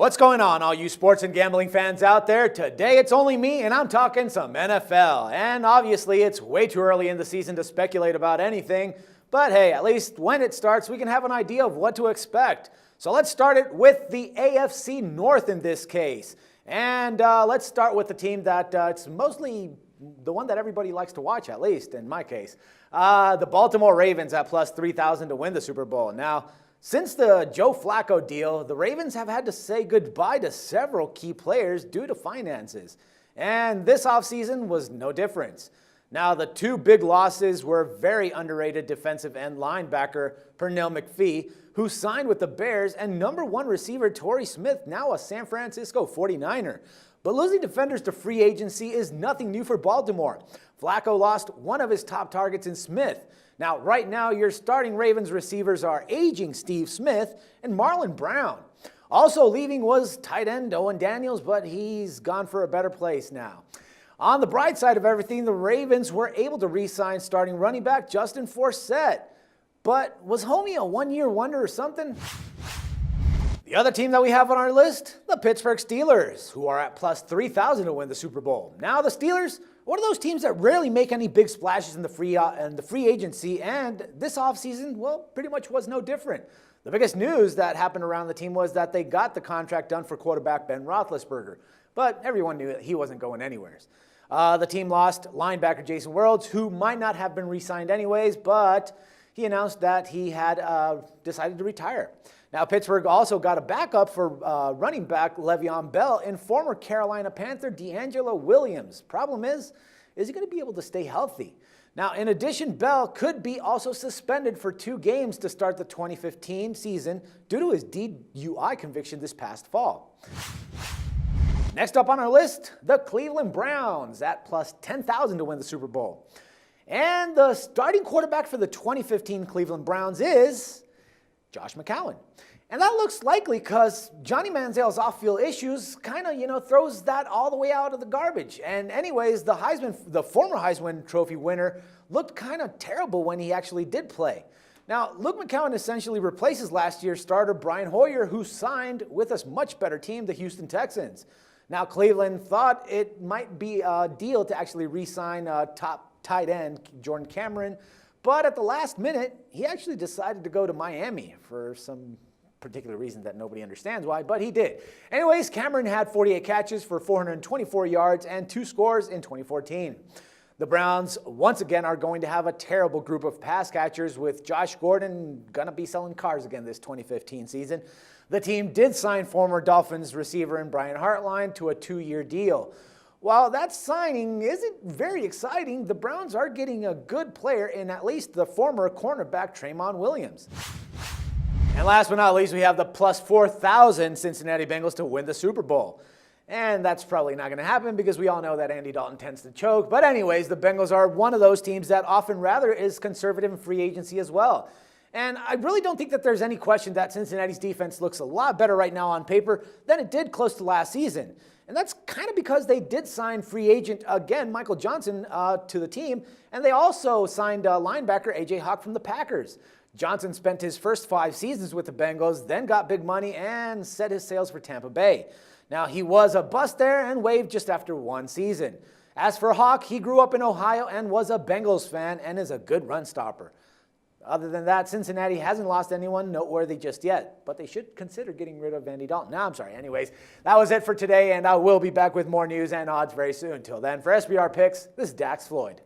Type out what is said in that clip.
What's going on, all you sports and gambling fans out there? Today it's only me, and I'm talking some NFL. And obviously it's way too early in the season to speculate about anything, but hey, at least when it starts, we can have an idea of what to expect. So let's start it with the AFC North in this case. And let's start with the team that it's mostly the one that everybody likes to watch, at least in my case. The Baltimore Ravens at plus 3,000 to win the Super Bowl. Now, since the Joe Flacco deal, the Ravens have had to say goodbye to several key players due to finances. And this offseason was no different. Now, the two big losses were very underrated defensive end linebacker Pernell McPhee, who signed with the Bears, and number one receiver Torrey Smith, now a San Francisco 49er. But losing defenders to free agency is nothing new for Baltimore. Flacco lost one of his top targets in Smith. Now, right now, your starting Ravens receivers are aging Steve Smith and Marlon Brown. Also leaving was tight end Owen Daniels, but he's gone for a better place now. On the bright side of everything, the Ravens were able to re-sign starting running back Justin Forsett. But was homie a one-year wonder or something? The other team that we have on our list, the Pittsburgh Steelers, who are at plus 3,000 to win the Super Bowl. Now, the Steelers, one of those teams that rarely make any big splashes in the free agency, and this offseason, well, pretty much was no different. The biggest news that happened around the team was that they got the contract done for quarterback Ben Roethlisberger, but everyone knew that he wasn't going anywhere. The team lost linebacker Jason Worlds, who might not have been re-signed anyways, but he announced that he had decided to retire. Now, Pittsburgh also got a backup for running back Le'Veon Bell and former Carolina Panther DeAngelo Williams. Problem is he going to be able to stay healthy? Now, in addition, Bell could be also suspended for 2 games to start the 2015 season due to his DUI conviction this past fall. Next up on our list, the Cleveland Browns at plus 10,000 to win the Super Bowl. And the starting quarterback for the 2015 Cleveland Browns is Josh McCown. And that looks likely because Johnny Manziel's off-field issues kind of, throws that all the way out of the garbage. And anyways, the former Heisman Trophy winner looked kind of terrible when he actually did play. Now, Luke McCown essentially replaces last year's starter Brian Hoyer, who signed with a much better team, the Houston Texans. Now, Cleveland thought it might be a deal to actually re-sign top tight end Jordan Cameron, but at the last minute, he actually decided to go to Miami for some particular reason that nobody understands why, but he did. Anyways, Cameron had 48 catches for 424 yards and 2 scores in 2014. The Browns, once again, are going to have a terrible group of pass catchers, with Josh Gordon going to be selling cars again this 2015 season. The team did sign former Dolphins receiver Brian Hartline to a 2-year deal. While that signing isn't very exciting, the Browns are getting a good player in at least the former cornerback Tremont Williams. And last but not least, we have the plus 4,000 Cincinnati Bengals to win the Super Bowl. And that's probably not going to happen because we all know that Andy Dalton tends to choke. But anyways, the Bengals are one of those teams that often rather is conservative in free agency as well. And I really don't think that there's any question that Cincinnati's defense looks a lot better right now on paper than it did close to last season. And that's kind of because they did sign free agent, again, Michael Johnson to the team. And they also signed linebacker A.J. Hawk from the Packers. Johnson spent his first 5 seasons with the Bengals, then got big money and set his sails for Tampa Bay. Now, he was a bust there and waived just after 1 season. As for Hawk, he grew up in Ohio and was a Bengals fan and is a good run stopper. Other than that, Cincinnati hasn't lost anyone noteworthy just yet, but they should consider getting rid of Andy Dalton. No, I'm sorry. Anyways, that was it for today, and I will be back with more news and odds very soon. Till then, for SBR Picks, this is Dax Floyd.